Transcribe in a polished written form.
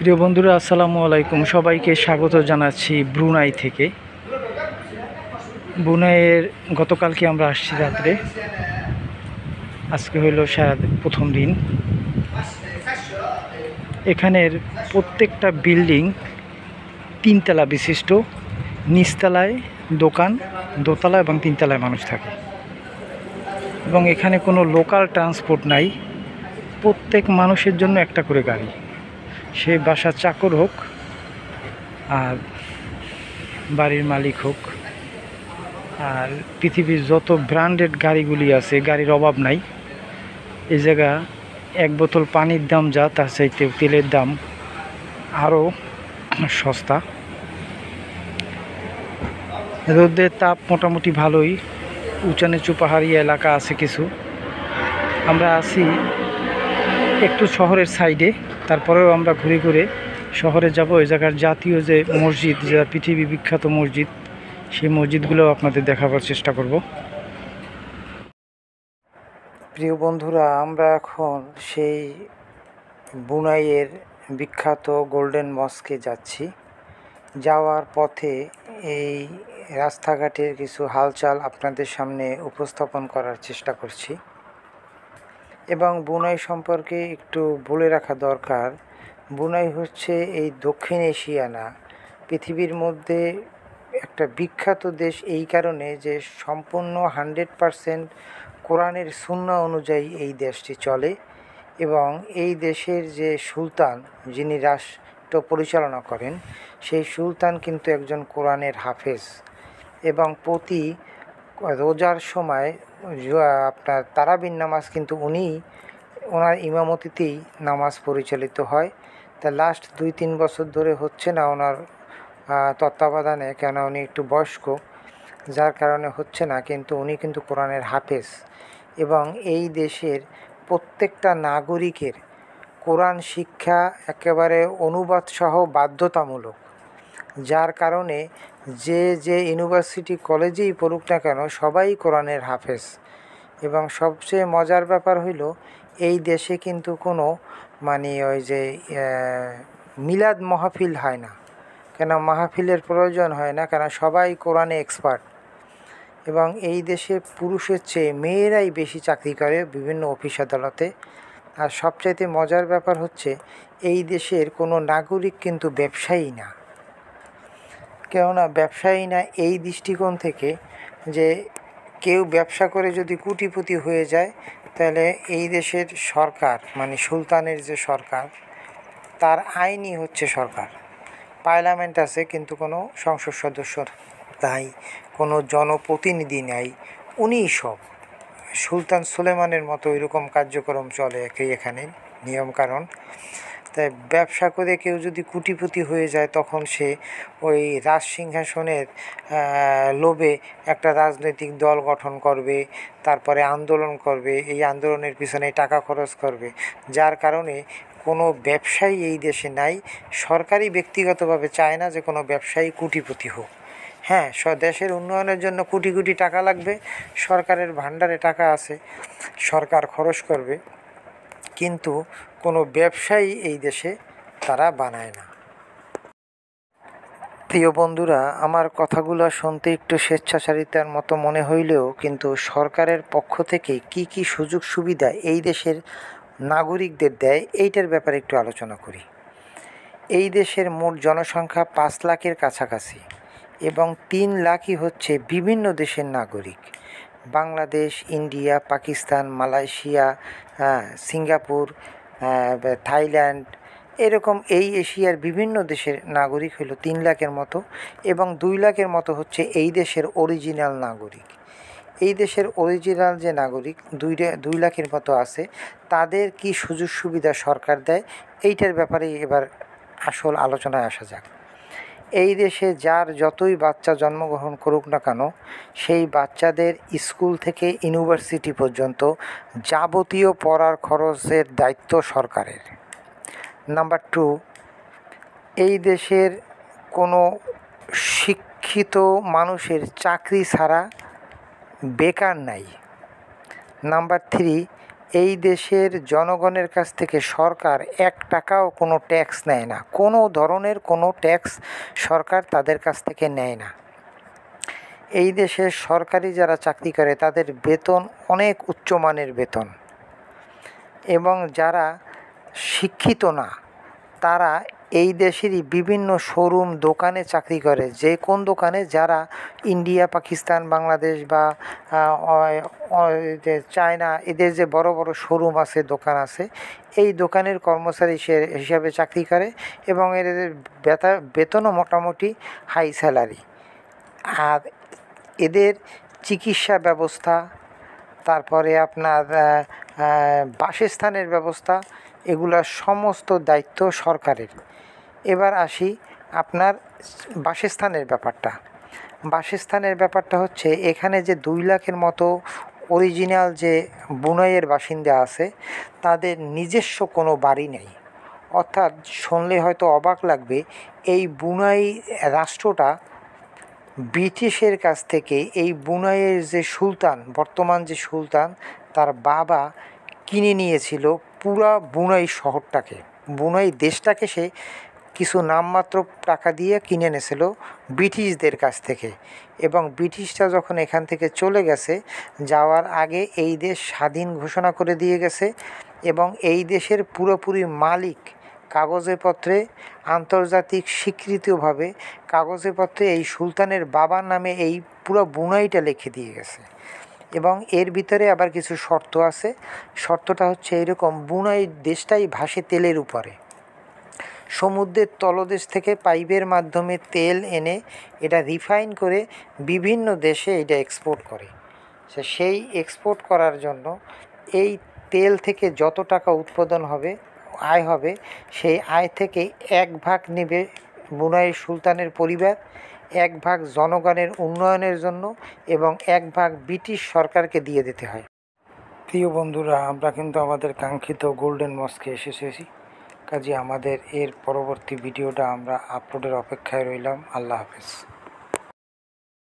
প্রিয় বন্ধুরা, আসসালামু আলাইকুম। সবাইকে স্বাগত জানাচ্ছি ব্রুনাই থেকে। ব্রুনাইয়ের গতকালকে আমরা আসছি রাত্রে, আজকে হইল প্রথম দিন। এখানের প্রত্যেকটা বিল্ডিং তিনতলা বিশিষ্ট, নিচতলায় দোকান, দোতলা এবং তিনতলায় মানুষ থাকে। এবং এখানে কোনো লোকাল ট্রান্সপোর্ট নাই, প্রত্যেক মানুষের জন্য একটা করে গাড়ি, সে বাসার চাকর হোক আর বাড়ির মালিক হোক। আর পৃথিবীর যত ব্র্যান্ডেড গাড়িগুলি আছে, গাড়ির অভাব নাই। এই জায়গা এক বোতল পানির দাম যা, তার চাইতে তেলের দাম আরও সস্তা। রোদের তাপ মোটামুটি ভালোই, উঁচা নিচু পাহাড়ি এলাকা আছে কিছু। আমরা আছি একটু শহরের সাইডে, তারপরেও আমরা ঘুরে ঘুরে শহরে যাব। এই জায়গার জাতীয় যে মসজিদ, যা পৃথিবী বিখ্যাত মসজিদ, সেই মসজিদগুলো আপনাদের দেখাবার চেষ্টা করব। প্রিয় বন্ধুরা, আমরা এখন সেই ব্রুনাইয়ের বিখ্যাত গোল্ডেন মস্কে যাচ্ছি। যাওয়ার পথে এই রাস্তাঘাটের কিছু হালচাল আপনাদের সামনে উপস্থাপন করার চেষ্টা করছি। এবং ব্রুনাই সম্পর্কে একটু বলে রাখা দরকার, ব্রুনাই হচ্ছে এই দক্ষিণ এশিয়া না, পৃথিবীর মধ্যে একটা বিখ্যাত দেশ এই কারণে যে সম্পূর্ণ 100% কোরআনের সুন্নাহ অনুযায়ী এই দেশটি চলে। এবং এই দেশের যে সুলতান, যিনি রাষ্ট্র পরিচালনা করেন, সেই সুলতান কিন্তু একজন কোরআনের হাফেজ। এবং প্রতি রোজার সময় আপনার তারাবির নামাজ কিন্তু ওনার ইমামতিতেই নামাজ পরিচালিত হয়। তা লাস্ট 2-3 বছর ধরে হচ্ছে না ওনার তত্ত্বাবধানে, কেন উনি একটু বয়স্ক, যার কারণে হচ্ছে না, কিন্তু উনি কিন্তু কোরআনের হাফেজ। এবং এই দেশের প্রত্যেকটা নাগরিকের কোরআন শিক্ষা একেবারে অনুবাদ সহ বাধ্যতামূলক, যার কারণে যে ইউনিভার্সিটি কলেজেই পড়ুক না কেন, সবাই কোরআনের হাফেজ। এবং সবচেয়ে মজার ব্যাপার হইল, এই দেশে কিন্তু কোনো ওই যে মিলাদ মাহফিল হয় না, কেন মাহফিলের প্রয়োজন হয় না, কেন সবাই কোরআনে এক্সপার্ট। এবং এই দেশে পুরুষের চেয়ে মেয়েরাই বেশি চাকরি করে বিভিন্ন অফিস আদালতে। আর সবচাইতে মজার ব্যাপার হচ্ছে, এই দেশের কোনো নাগরিক কিন্তু ব্যবসায়ী না। কেননা ব্যবসায়ী না এই দৃষ্টিকোণ থেকে যে কেউ ব্যবসা করে যদি কোটিপতি হয়ে যায়, তাহলে এই দেশের সরকার সুলতানের যে সরকার, তার আইনই হচ্ছে সরকার। পার্লামেন্ট আছে কিন্তু কোনো সংসদ সদস্য নাই, কোনো জনপ্রতিনিধি নাই, উনিই সব। সুলতান সুলেমানের মতো এরকম কার্যক্রম চলে এখানে নিয়মকানুন। তাই ব্যবসা করে কেউ যদি কোটিপতি হয়ে যায়, তখন সে ওই রাজসিংহাসনের লোভে একটা রাজনৈতিক দল গঠন করবে, তারপরে আন্দোলন করবে, এই আন্দোলনের পিছনে টাকা খরচ করবে, যার কারণে কোনো ব্যবসায়ী এই দেশে নাই। সরকারি ব্যক্তিগতভাবে চায় না যে কোনো ব্যবসায়ী কোটিপতি হোক। হ্যাঁ, দেশের উন্নয়নের জন্য কোটি কোটি টাকা লাগবে, সরকারের ভাণ্ডারে টাকা আছে, সরকার খরচ করবে, কিন্তু কোনো ব্যবসায়ী এই দেশে তারা বানায় না। প্রিয় বন্ধুরা, আমার কথাগুলো শুনতে একটু স্বেচ্ছাচারিতার মতো মনে হইলেও কিন্তু সরকারের পক্ষ থেকে কি কি সুযোগ সুবিধা এই দেশের নাগরিকদের দেয়, এইটার ব্যাপারে একটু আলোচনা করি। এই দেশের মোট জনসংখ্যা 5 লাখের কাছাকাছি, এবং 3 লাখই হচ্ছে বিভিন্ন দেশের নাগরিক। Bangladesh, India, Pakistan, Malaysia, Singapore, Thailand, এরকম এই এশিয়ার বিভিন্ন দেশের নাগরিক হলো 3 লাখের মতো। এবং 2 লাখের মতো হচ্ছে এই দেশের অরিজিনাল নাগরিক। এই দেশের অরিজিনাল যে নাগরিক 2 লাখের মতো আছে, তাদের কি সুযোগ সুবিধা সরকার দেয়, এইটার ব্যাপারে এবার আসল আলোচনায় আসা যাক। এই দেশে যার যতই বাচ্চা জন্মগ্রহণ করুক না কেন, সেই বাচ্চাদের স্কুল থেকে ইউনিভার্সিটি পর্যন্ত যাবতীয় পড়ার খরচের দায়িত্ব সরকারের। নাম্বার 2, এই দেশের কোনো শিক্ষিত মানুষের চাকরি ছাড়া বেকার নাই। নাম্বার 3, এই দেশের জনগণের কাছ থেকে সরকার 1 টাকাও কোনো ট্যাক্স নেয় না, কোনো ধরনের কোনো ট্যাক্স সরকার তাদের কাছ থেকে নেয় না। এই দেশের সরকারি যারা চাকরি করে তাদের বেতন অনেক উচ্চমানের বেতন, এবং যারা শিক্ষিত না তারা এই দেশেরই বিভিন্ন শোরুম দোকানে চাকরি করে। যে কোন দোকানে? যারা ইন্ডিয়া, পাকিস্তান, বাংলাদেশ বা চায়না, এদের যে বড় বড় শোরুম আছে, দোকান আছে, এই দোকানের কর্মচারী হিসাবে চাকরি করে, এবং এদের বেতনও মোটামুটি হাই স্যালারি। আর এদের চিকিৎসা ব্যবস্থা, তারপরে আপনার বাসস্থানের ব্যবস্থা, এগুলা সমস্ত দায়িত্ব সরকারের। এবার আসি আপনার বাসস্থানের ব্যাপারটা। বাসস্থানের ব্যাপারটা হচ্ছে, এখানে যে 2 লাখের মতো অরিজিনাল যে বুনাইয়ের বাসিন্দা আছে তাদের নিজস্ব কোনো বাড়ি নেই। অর্থাৎ শুনলে হয়তো অবাক লাগবে, এই বুনাই রাষ্ট্রটা ব্রিটিশের কাছ থেকে এই বুনাইয়ের যে সুলতান, বর্তমান যে সুলতান, তার বাবা কিনে নিয়েছিল পুরা বুনাই শহরটাকে, বুনাই দেশটাকে সে কিছু নামমাত্র টাকা দিয়ে কিনে এনেছিল ব্রিটিশদের কাছ থেকে। এবং ব্রিটিশরা যখন এখান থেকে চলে গেছে, যাওয়ার আগে এই দেশ স্বাধীন ঘোষণা করে দিয়ে গেছে, এবং এই দেশের পুরোপুরি মালিক কাগজেপত্রে, আন্তর্জাতিক স্বীকৃতভাবে কাগজেপত্রে এই সুলতানের বাবার নামে এই পুরো বুনাইটা লিখে দিয়ে গেছে। এবং এর ভিতরে আবার কিছু শর্ত আছে। শর্তটা হচ্ছে এরকম: বুনাই দেশটাই ভাসে তেলের উপরে, সমুদ্রের তলদেশ থেকে পাইপের মাধ্যমে তেল এনে এটা রিফাইন করে বিভিন্ন দেশে এটা এক্সপোর্ট করে। সেই এক্সপোর্ট করার জন্য এই তেল থেকে যত টাকা উৎপাদন হবে, আয় হবে, সেই আয় থেকে 1 ভাগ নেবে বুনাই সুলতানের পরিবার, 1 ভাগ জনগণের উন্নয়নের জন্য, এবং 1 ভাগ ব্রিটিশ সরকারকে দিয়ে দিতে হয়। প্রিয় বন্ধুরা, আমরা কিন্তু আমাদের কাঙ্ক্ষিত গোল্ডেন মস্কে এসেছি। কাজে আমাদের এর পরবর্তী ভিডিওটা আমরা আপলোডের অপেক্ষায় রইলাম। আল্লাহ হাফেজ।